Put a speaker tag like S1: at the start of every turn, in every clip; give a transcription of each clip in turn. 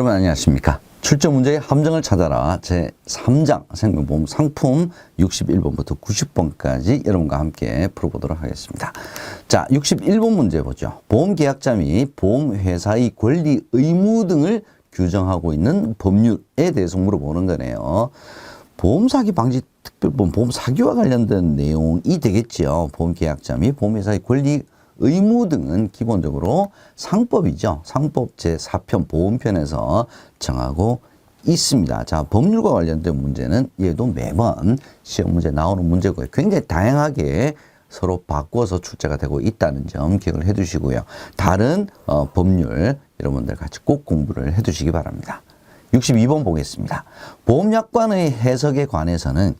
S1: 여러분 안녕하십니까. 출제 문제의 함정을 찾아라 제3장 생명보험 상품 61번부터 90번까지 여러분과 함께 풀어보도록 하겠습니다. 자, 61번 문제 보죠. 보험계약자 및 보험회사의 권리 의무 등을 규정하고 있는 법률에 대해서 물어보는 거네요. 보험사기 방지 특별법 보험사기와 관련된 내용이 되겠죠. 보험계약자 및 보험회사의 권리 의무 등은 기본적으로 상법이죠. 상법 제4편 보험편에서 정하고 있습니다. 자, 법률과 관련된 문제는 얘도 매번 시험 문제 나오는 문제고요. 굉장히 다양하게 서로 바꿔서 출제가 되고 있다는 점 기억을 해 두시고요. 다른 법률 여러분들 같이 꼭 공부를 해 두시기 바랍니다. 62번 보겠습니다. 보험약관의 해석에 관해서는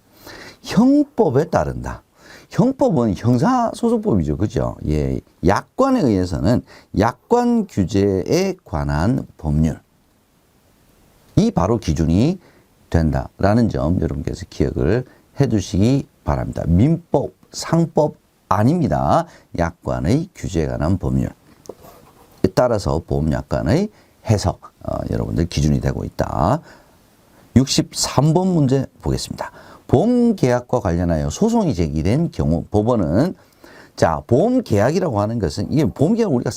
S1: 형법에 따른다. 형법은 형사소송법이죠. 그죠? 예. 약관에 의해서는 약관 규제에 관한 법률. 이 바로 기준이 된다라는 점 여러분께서 기억을 해 두시기 바랍니다. 민법, 상법 아닙니다. 약관의 규제에 관한 법률. 따라서 보험약관의 해석, 여러분들 기준이 되고 있다. 63번 문제 보겠습니다. 보험계약과 관련하여 소송이 제기된 경우 법원은 자, 보험계약이라고 하는 것은 이게 보험계약 우리가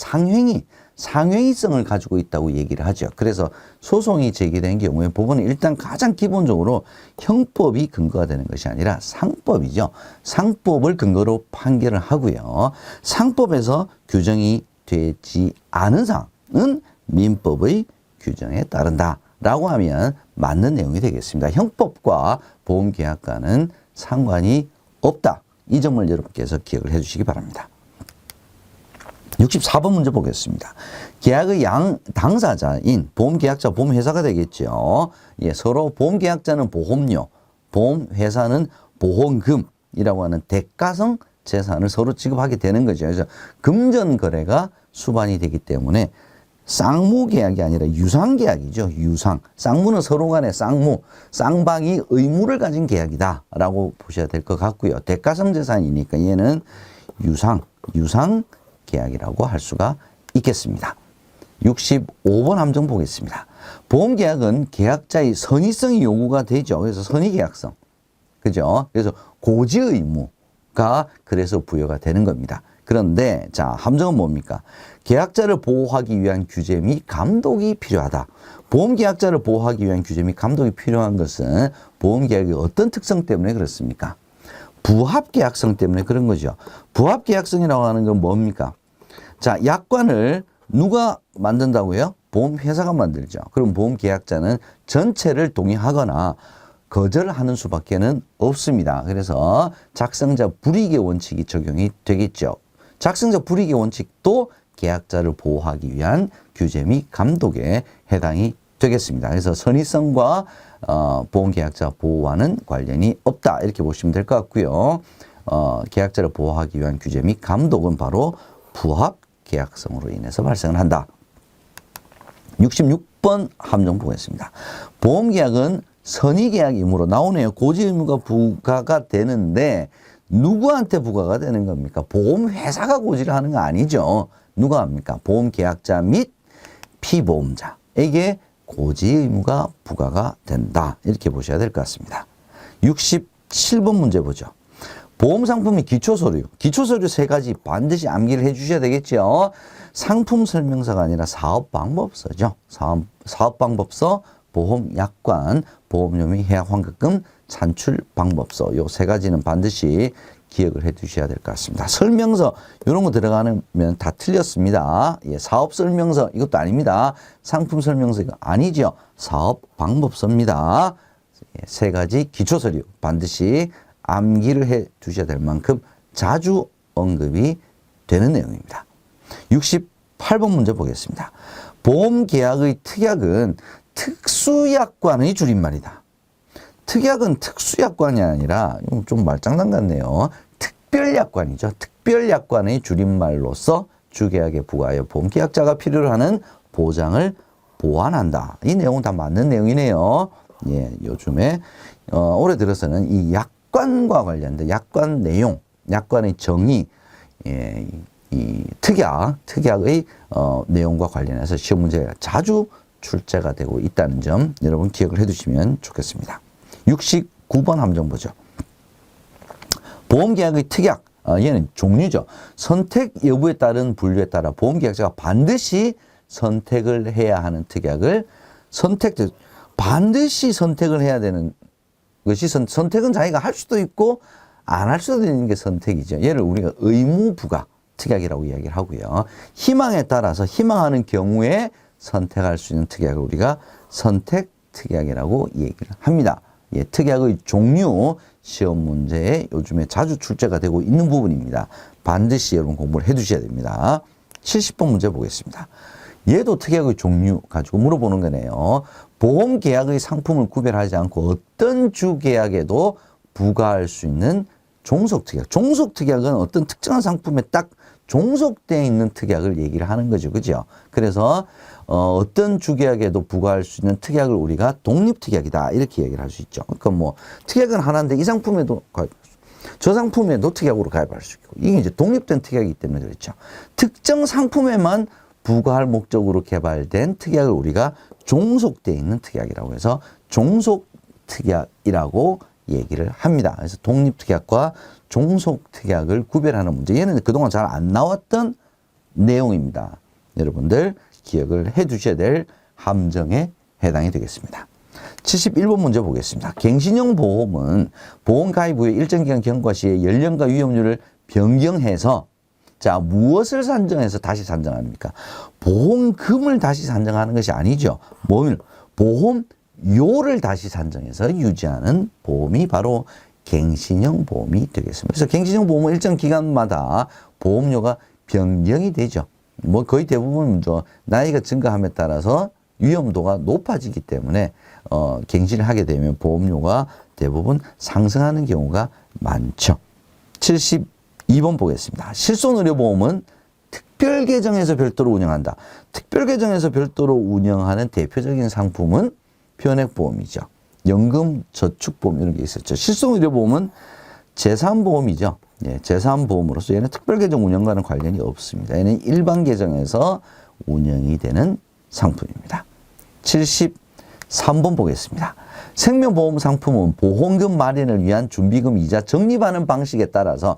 S1: 상행위성을 가지고 있다고 얘기를 하죠. 그래서 소송이 제기된 경우에 법원은 일단 가장 기본적으로 형법이 근거가 되는 것이 아니라 상법이죠. 상법을 근거로 판결을 하고요. 상법에서 규정이 되지 않은 사항은 민법의 규정에 따른다. 라고 하면 맞는 내용이 되겠습니다. 형법과 보험계약과는 상관이 없다. 이 점을 여러분께서 기억을 해 주시기 바랍니다. 64번 문제 보겠습니다. 계약의 당사자인 보험계약자, 보험회사가 되겠죠. 예, 서로 보험계약자는 보험료, 보험회사는 보험금이라고 하는 대가성 재산을 서로 지급하게 되는 거죠. 그래서 금전거래가 수반이 되기 때문에 쌍무계약이 아니라 유상계약이죠. 유상. 쌍무는 서로 간의 쌍방이 의무를 가진 계약이다 라고 보셔야 될 것 같고요. 대가성재산이니까 얘는 유상계약이라고 할 수가 있겠습니다. 65번 함정 보겠습니다. 보험계약은 계약자의 선의성이 요구가 되죠. 그래서 선의계약성. 그죠? 그래서 고지의무가 그래서 부여가 되는 겁니다. 그런데 자, 함정은 뭡니까? 계약자를 보호하기 위한 규제 및 감독이 필요하다. 보험계약자를 보호하기 위한 규제 및 감독이 필요한 것은 보험계약의 어떤 특성 때문에 그렇습니까? 부합계약성 때문에 그런 거죠. 부합계약성이라고 하는 건 뭡니까? 자, 약관을 누가 만든다고요? 보험회사가 만들죠. 그럼 보험계약자는 전체를 동의하거나 거절하는 수밖에는 없습니다. 그래서 작성자 불이익의 원칙이 적용이 되겠죠. 작성자 불이익의 원칙도 계약자를 보호하기 위한 규제 및 감독에 해당이 되겠습니다. 그래서 선의성과 보험계약자 보호와는 관련이 없다. 이렇게 보시면 될 것 같고요. 계약자를 보호하기 위한 규제 및 감독은 바로 부합계약성으로 인해서 발생을 한다. 66번 함정 보겠습니다. 보험계약은 선의계약이므로 나오네요. 고지의무가 부과가 되는데 누구한테 부과가 되는 겁니까? 보험회사가 고지를 하는 거 아니죠. 누가 합니까? 보험계약자 및 피보험자에게 고지의무가 부과가 된다. 이렇게 보셔야 될 것 같습니다. 67번 문제 보죠. 보험상품의 기초서류. 기초서류 3가지 반드시 암기를 해 주셔야 되겠죠. 상품설명서가 아니라 사업방법서죠. 사업방법서, 보험약관, 보험료 및 해약환급금, 산출방법서 요 3가지는 반드시 기억을 해 두셔야 될 것 같습니다. 설명서 이런 거 들어가면 다 틀렸습니다. 예, 사업설명서 이것도 아닙니다. 상품설명서 이거 아니죠. 사업방법서입니다. 예, 3가지 기초서류 반드시 암기를 해 두셔야 될 만큼 자주 언급이 되는 내용입니다. 68번 문제 보겠습니다. 보험계약의 특약은 특수약관의 줄임말이다. 특약은 특수약관이 아니라 좀 말장난 같네요. 특별약관이죠. 특별약관의 줄임말로서 주계약에 부과하여 보험계약자가 필요로 하는 보장을 보완한다. 이 내용은 다 맞는 내용이네요. 예, 요즘에 올해 들어서는 이 약관과 관련된 약관 내용, 약관의 정의, 이 특약의 내용과 관련해서 시험 문제가 자주 출제가 되고 있다는 점 여러분 기억을 해두시면 좋겠습니다. 69번 함정 보죠. 보험계약의 특약, 얘는 종류죠. 선택 여부에 따른 분류에 따라 보험계약자가 반드시 선택을 해야 하는 특약을 반드시 선택을 해야 되는 것이 선택은 자기가 할 수도 있고 안 할 수도 있는 게 선택이죠. 얘를 우리가 의무부가 특약이라고 이야기를 하고요. 희망에 따라서 희망하는 경우에 선택할 수 있는 특약을 우리가 선택 특약이라고 얘기를 합니다. 예, 특약의 종류 시험 문제에 요즘에 자주 출제가 되고 있는 부분입니다. 반드시 여러분 공부를 해 두셔야 됩니다. 70번 문제 보겠습니다. 얘도 특약의 종류 가지고 물어보는 거네요. 보험계약의 상품을 구별하지 않고 어떤 주계약에도 부과할 수 있는 종속특약. 종속특약은 어떤 특정한 상품에 딱 종속되어 있는 특약을 얘기를 하는 거죠. 그죠? 그래서 어떤 주계약에도 부과할 수 있는 특약을 우리가 독립특약이다. 이렇게 얘기를 할 수 있죠. 그러니까 뭐 특약은 하나인데 이 상품에도 저 상품에도 특약으로 가입할 수 있고 이게 이제 독립된 특약이기 때문에 그렇죠. 특정 상품에만 부과할 목적으로 개발된 특약을 우리가 종속되어 있는 특약이라고 해서 종속특약이라고 얘기를 합니다. 그래서 독립특약과 종속특약을 구별하는 문제. 얘는 그동안 잘 안 나왔던 내용입니다. 여러분들 기억을 해 두셔야 될 함정에 해당이 되겠습니다. 71번 문제 보겠습니다. 갱신형 보험은 보험 가입 후에 일정 기간 경과 시에 연령과 위험률을 변경해서 자, 무엇을 산정해서 다시 산정합니까? 보험금을 다시 산정하는 것이 아니죠. 보험료를 다시 산정해서 유지하는 보험이 바로 갱신형 보험이 되겠습니다. 그래서 갱신형 보험은 일정 기간마다 보험료가 변경이 되죠. 뭐 거의 대부분 나이가 증가함에 따라서 위험도가 높아지기 때문에 갱신을 하게 되면 보험료가 대부분 상승하는 경우가 많죠. 72번 보겠습니다. 실손의료보험은 특별계정에서 별도로 운영한다. 특별계정에서 별도로 운영하는 대표적인 상품은 변액보험이죠. 연금저축보험 이런 게 있었죠. 실손의료보험은 재산보험이죠. 예, 재산보험으로서 얘는 특별계정 운영과는 관련이 없습니다. 얘는 일반계정에서 운영이 되는 상품입니다. 73번 보겠습니다. 생명보험 상품은 보험금 마련을 위한 준비금 이자 적립하는 방식에 따라서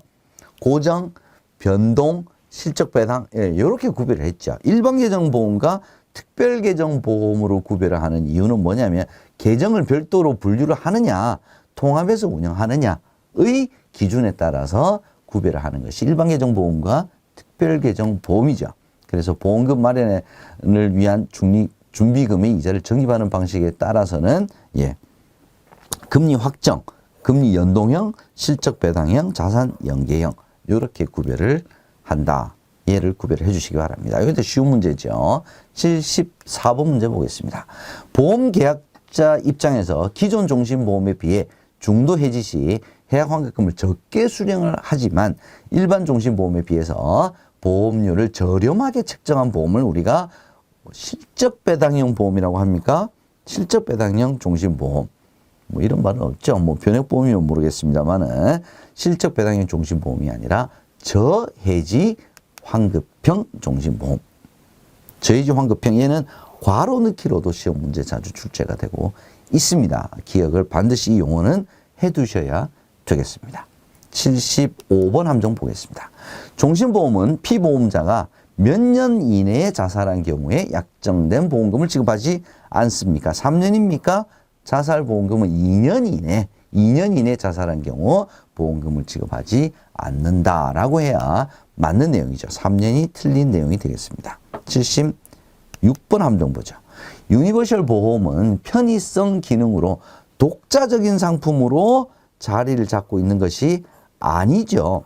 S1: 고정, 변동, 실적배당 이렇게 구별을 했죠. 일반계정보험과 특별계정보험으로 구별을 하는 이유는 뭐냐면 계정을 별도로 분류를 하느냐 통합해서 운영하느냐의 기준에 따라서 구별을 하는 것이 일반계정보험과 특별계정보험이죠. 그래서 보험금 마련을 위한 준비금의 이자를 적립하는 방식에 따라서는 금리 확정, 금리 연동형, 실적 배당형, 자산 연계형 이렇게 구별을 한다. 얘를 구별해 주시기 바랍니다. 이것도 쉬운 문제죠. 74번 문제 보겠습니다. 보험계약자 입장에서 기존 종신보험에 비해 중도 해지 시 해약 환급금을 적게 수령을 하지만 일반 종신보험에 비해서 보험료를 저렴하게 책정한 보험을 우리가 실적배당형 보험이라고 합니까? 실적배당형 종신보험. 뭐 이런 말은 없죠. 뭐 변액보험이면 모르겠습니다만은 실적배당형 종신보험이 아니라 저해지 환급형 종신보험. 저해지 환급형 얘는 괄호 넣기로도 시험 문제 자주 출제가 되고 있습니다. 기억을 반드시 이 용어는 해 두셔야 되겠습니다. 75번 함정 보겠습니다. 종신보험은 피보험자가 몇 년 이내에 자살한 경우에 약정된 보험금을 지급하지 않습니까? 3년입니까? 자살보험금은 2년 이내 자살한 경우 보험금을 지급하지 않는다라고 해야 맞는 내용이죠. 3년이 틀린 내용이 되겠습니다. 76번 함정 보죠. 유니버셜 보험은 편의성 기능으로 독자적인 상품으로 자리를 잡고 있는 것이 아니죠.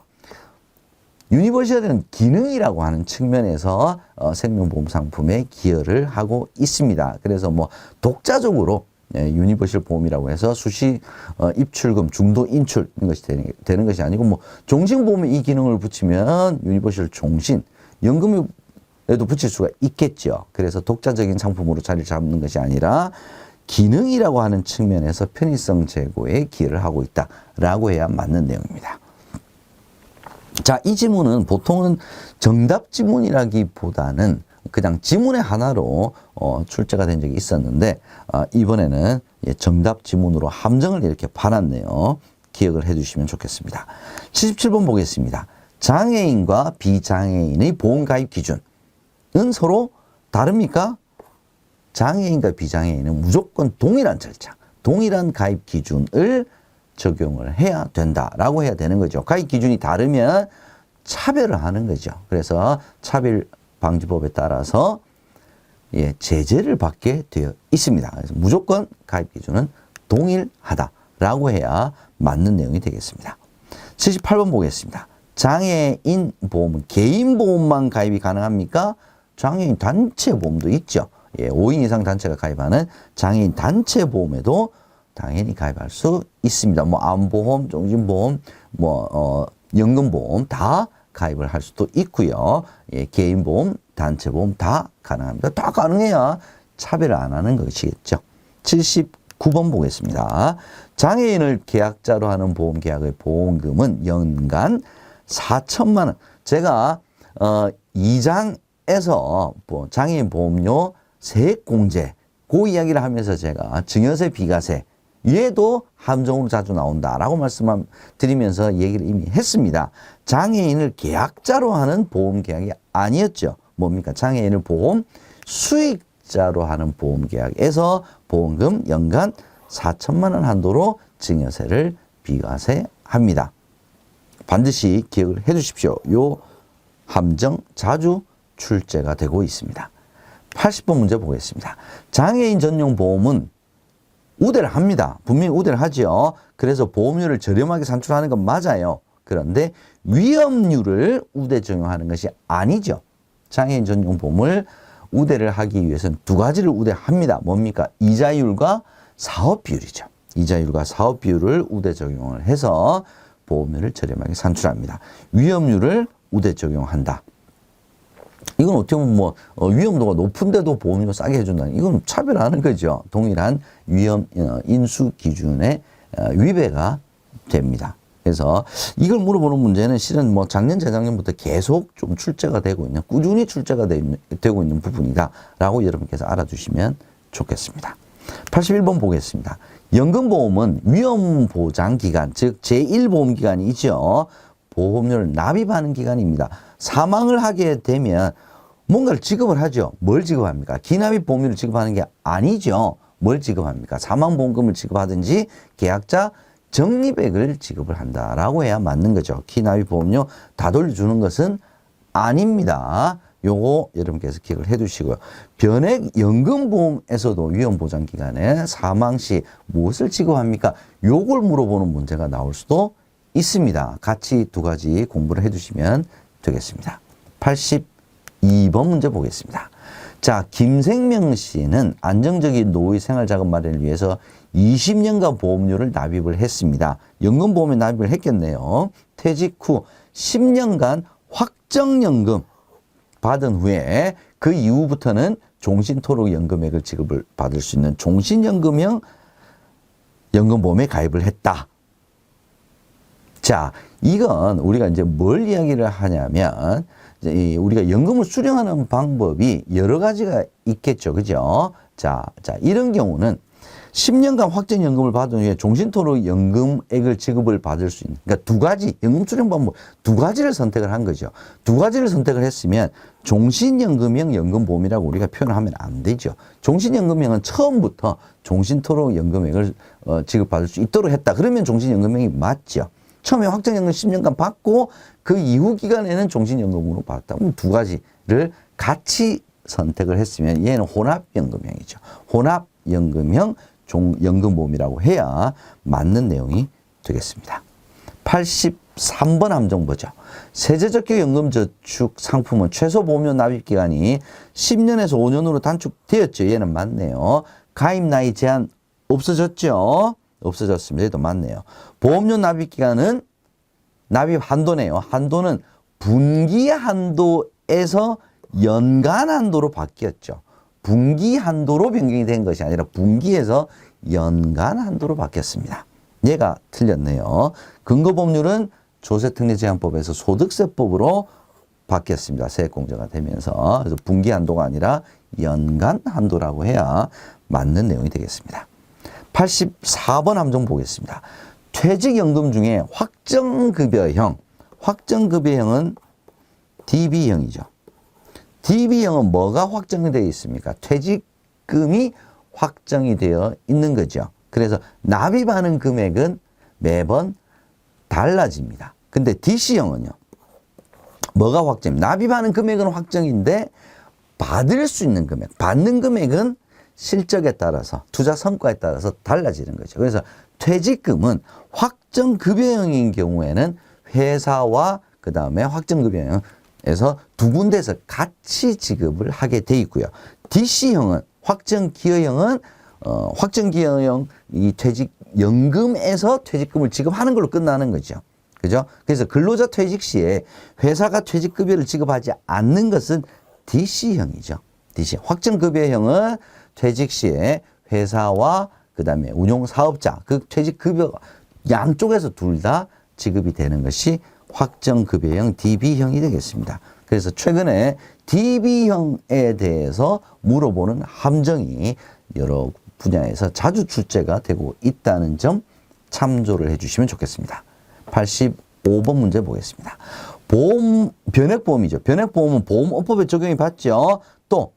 S1: 유니버셜은 기능이라고 하는 측면에서 생명보험 상품에 기여를 하고 있습니다. 그래서 뭐 독자적으로 유니버셜 보험이라고 해서 수시 입출금, 중도 인출 이런 것이 되는 것이 아니고 뭐 종신보험에 이 기능을 붙이면 유니버셜 종신, 연금에도 붙일 수가 있겠죠. 그래서 독자적인 상품으로 자리를 잡는 것이 아니라 기능이라고 하는 측면에서 편의성 제고에 기여를 하고 있다라고 해야 맞는 내용입니다. 자, 이 지문은 보통은 정답 지문이라기보다는 그냥 지문의 하나로 출제가 된 적이 있었는데 이번에는 정답 지문으로 함정을 이렇게 파놨네요. 기억을 해주시면 좋겠습니다. 77번 보겠습니다. 장애인과 비장애인의 보험 가입 기준은 서로 다릅니까? 장애인과 비장애인은 무조건 동일한 절차, 동일한 가입 기준을 적용을 해야 된다라고 해야 되는 거죠. 가입 기준이 다르면 차별을 하는 거죠. 그래서 차별방지법에 따라서 제재를 받게 되어 있습니다. 그래서 무조건 가입 기준은 동일하다라고 해야 맞는 내용이 되겠습니다. 78번 보겠습니다. 장애인 보험은 개인 보험만 가입이 가능합니까? 장애인 단체 보험도 있죠. 5인 이상 단체가 가입하는 장애인 단체 보험에도 당연히 가입할 수 있습니다. 뭐 암보험, 종신보험, 연금보험 다 가입을 할 수도 있고요. 개인보험, 단체보험 다 가능합니다. 다 가능해야 차별을 안 하는 것이겠죠. 79번 보겠습니다. 장애인을 계약자로 하는 보험계약의 보험금은 연간 4천만 원. 제가 2장에서 장애인 보험료 세액공제 그 이야기를 하면서 제가 증여세, 비과세 얘도 함정으로 자주 나온다라고 말씀드리면서 얘기를 이미 했습니다. 장애인을 계약자로 하는 보험계약이 아니었죠. 뭡니까? 장애인을 보험 수익자로 하는 보험계약에서 보험금 연간 4천만 원 한도로 증여세를 비과세합니다. 반드시 기억을 해 주십시오. 요 함정 자주 출제가 되고 있습니다. 80번 문제 보겠습니다. 장애인 전용 보험은 우대를 합니다. 분명히 우대를 하죠. 그래서 보험료를 저렴하게 산출하는 건 맞아요. 그런데 위험률을 우대 적용하는 것이 아니죠. 장애인 전용 보험을 우대를 하기 위해서는 두 가지를 우대합니다. 뭡니까? 이자율과 사업 비율이죠. 이자율과 사업 비율을 우대 적용을 해서 보험료를 저렴하게 산출합니다. 위험률을 우대 적용한다. 이건 어떻게 보면 위험도가 높은데도 보험료 싸게 해준다는 이건 차별하는 거죠. 동일한 위험 인수 기준에 위배가 됩니다. 그래서 이걸 물어보는 문제는 실은 작년 재작년부터 계속 좀 출제가 되고 있는 꾸준히 출제가 되고 있는 부분이다라고 여러분께서 알아두시면 좋겠습니다. 81번 보겠습니다. 연금보험은 위험보장기간 즉 제1보험기간이 있죠. 보험료를 납입하는 기간입니다. 사망을 하게 되면 뭔가를 지급을 하죠. 뭘 지급합니까? 기납입 보험료를 지급하는 게 아니죠. 뭘 지급합니까? 사망보험금을 지급하든지 계약자 적립액을 지급을 한다라고 해야 맞는 거죠. 기납입 보험료 다 돌려주는 것은 아닙니다. 요거 여러분께서 기억을 해 두시고요. 변액 연금보험에서도 위험보장기간에 사망 시 무엇을 지급합니까? 요걸 물어보는 문제가 나올 수도 있습니다. 같이 두 가지 공부를 해 두시면 되겠습니다. 82번 문제 보겠습니다. 자, 김생명 씨는 안정적인 노후 생활자금 마련을 위해서 20년간 보험료를 납입을 했습니다. 연금보험에 납입을 했겠네요. 퇴직 후 10년간 확정연금 받은 후에 그 이후부터는 종신토록연금액을 지급을 받을 수 있는 종신연금형 연금보험에 가입을 했다. 자, 이건 우리가 이제 뭘 이야기를 하냐면 우리가 연금을 수령하는 방법이 여러 가지가 있겠죠. 그죠? 자, 이런 경우는 10년간 확정연금을 받은 후에 종신토록연금액을 지급을 받을 수 있는, 그러니까 두 가지, 연금 수령 방법 두 가지를 선택을 한 거죠. 두 가지를 선택을 했으면 종신연금형 연금보험이라고 우리가 표현하면 안 되죠. 종신연금형은 처음부터 종신토록연금액을 지급받을 수 있도록 했다. 그러면 종신연금형이 맞죠. 처음에 확정연금 10년간 받고 그 이후 기간에는 종신연금으로 받았다. 그럼 두 가지를 같이 선택을 했으면 얘는 혼합연금형이죠. 혼합연금형 연금보험이라고 해야 맞는 내용이 되겠습니다. 83번 함정 보죠. 세제적격연금저축 상품은 최소 보험료 납입기간이 10년에서 5년으로 단축되었죠. 얘는 맞네요. 가입 나이 제한 없어졌죠. 없어졌습니다. 얘도 맞네요. 보험료 납입기간은 납입 한도네요. 한도는 분기 한도에서 연간 한도로 바뀌었죠. 분기 한도로 변경이 된 것이 아니라 분기에서 연간 한도로 바뀌었습니다. 얘가 틀렸네요. 근거보험료는 조세특례제한법에서 소득세법으로 바뀌었습니다. 세액공제가 되면서. 그래서 분기 한도가 아니라 연간 한도라고 해야 맞는 내용이 되겠습니다. 84번 함정 보겠습니다. 퇴직연금 중에 확정급여형은 DB형이죠. DB형은 뭐가 확정이 되어 있습니까? 퇴직금이 확정이 되어 있는 거죠. 그래서 납입하는 금액은 매번 달라집니다. 근데 DC형은요. 뭐가 확정? 납입하는 금액은 확정인데 받을 수 있는 금액, 받는 금액은 실적에 따라서 투자 성과에 따라서 달라지는 거죠. 그래서 퇴직금은 확정급여형인 경우에는 회사와 그 다음에 확정급여형에서 두 군데에서 같이 지급을 하게 돼 있고요. DC형은 확정기여형은 확정기여형 이 퇴직연금에서 퇴직금을 지급하는 걸로 끝나는 거죠. 그죠? 그래서 근로자 퇴직 시에 회사가 퇴직급여를 지급하지 않는 것은 DC형이죠. DC. 확정급여형은 퇴직 시에 회사와 그 다음에 운용사업자, 그 퇴직급여 양쪽에서 둘 다 지급이 되는 것이 확정급여형 DB형이 되겠습니다. 그래서 최근에 DB형에 대해서 물어보는 함정이 여러 분야에서 자주 출제가 되고 있다는 점 참조를 해주시면 좋겠습니다. 85번 문제 보겠습니다. 변액보험이죠. 변액보험은 보험업법에 적용이 받죠. 또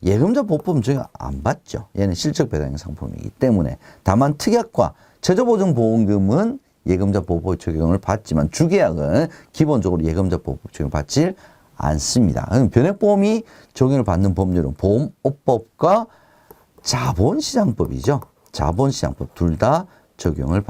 S1: 예금자 보험법은 적용 안 받죠. 얘는 실적배당 상품이기 때문에. 다만 특약과 최저보증보험금은 예금자 보호법 적용을 받지만 주계약은 기본적으로 예금자 보호법 적용을 받지 않습니다. 변액보험이 적용을 받는 법률은 보험업법과 자본시장법이죠. 자본시장법 둘 다 적용을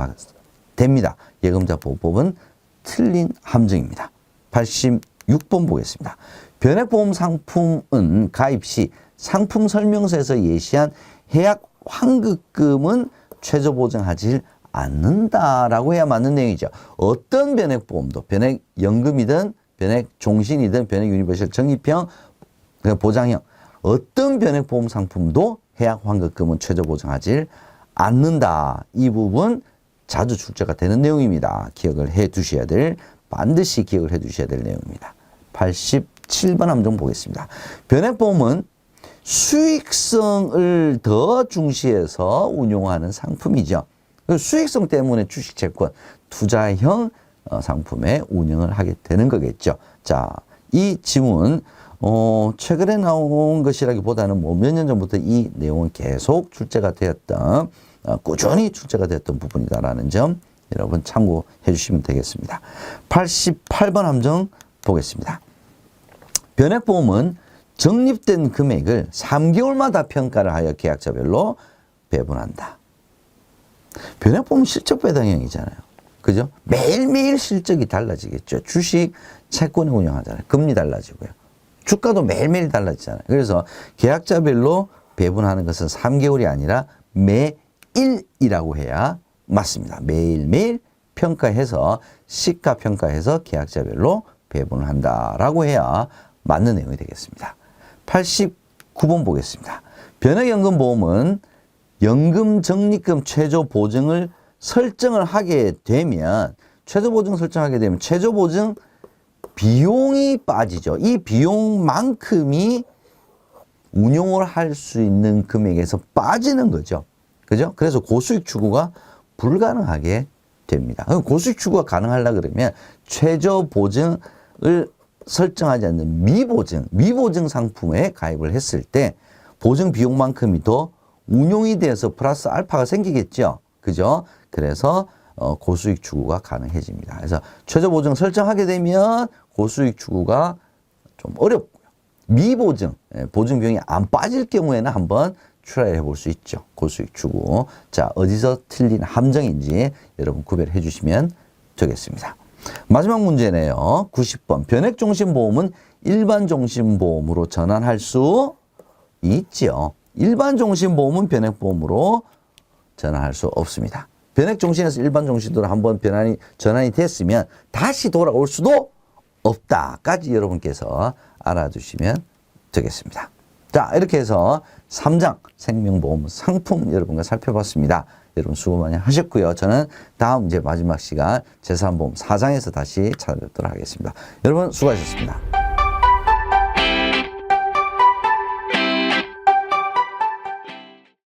S1: 됩니다. 예금자 보호법은 틀린 함정입니다. 86번 보겠습니다. 변액보험 상품은 가입 시 상품 설명서에서 예시한 해약 환급금은 최저보증하지 않는다라고 해야 맞는 내용이죠. 어떤 변액보험도 변액연금이든 변액종신이든 변액유니버셜 적립형 보장형 어떤 변액보험 상품도 해약 환급금은 최저보증하지 않는다. 이 부분 자주 출제가 되는 내용입니다. 기억을 해 두셔야 될 반드시 기억을 해 두셔야 될 내용입니다. 87번 함정 보겠습니다. 변액보험은 수익성을 더 중시해서 운용하는 상품이죠. 수익성 때문에 주식, 채권, 투자형 상품에 운영을 하게 되는 거겠죠. 자, 이 지문 최근에 나온 것이라기보다는 뭐 몇 년 전부터 이 내용은 계속 출제가 되었던 꾸준히 출제가 됐던 부분이다라는 점 여러분 참고해 주시면 되겠습니다. 88번 함정 보겠습니다. 변액보험은 적립된 금액을 3개월마다 평가를 하여 계약자별로 배분한다. 변액보험은 실적배당형이잖아요. 그죠? 매일매일 실적이 달라지겠죠. 주식, 채권에 운영하잖아요. 금리 달라지고요. 주가도 매일매일 달라지잖아요. 그래서 계약자별로 배분하는 것은 3개월이 아니라 매일이라고 해야 맞습니다. 매일매일 평가해서 시가 평가해서 계약자별로 배분을 한다라고 해야 맞는 내용이 되겠습니다. 89번 보겠습니다. 변액연금보험은 연금 적립금 최저 보증을 설정을 하게 되면 최저 보증 설정하게 되면 최저 보증 비용이 빠지죠. 이 비용만큼이 운용을 할 수 있는 금액에서 빠지는 거죠. 그죠? 그래서 고수익 추구가 불가능하게 됩니다. 고수익 추구가 가능하려고 그러면 최저 보증을 설정하지 않는 미보증 상품에 가입을 했을 때 보증 비용만큼이 더 운용이 돼서 플러스 알파가 생기겠죠. 그죠? 그래서 고수익 추구가 가능해집니다. 그래서 최저 보증 설정하게 되면 고수익 추구가 좀 어렵고요. 미보증, 보증 비용이 안 빠질 경우에는 한번 트라이 해볼 수 있죠. 고수익 추구. 자, 어디서 틀린 함정인지 여러분 구별해 주시면 되겠습니다. 마지막 문제네요. 90번. 변액종신보험은 일반종신보험으로 전환할 수 있죠. 일반종신보험은 변액보험으로 전환할 수 없습니다. 변액종신에서 일반종신으로 한번 전환이 됐으면 다시 돌아올 수도 없다까지 여러분께서 알아두시면 되겠습니다. 자, 이렇게 해서 3장 생명보험 상품 여러분과 살펴봤습니다. 여러분 수고 많이 하셨고요. 저는 다음 이제 마지막 시간 재산보험 4장에서 다시 찾아뵙도록 하겠습니다. 여러분 수고하셨습니다.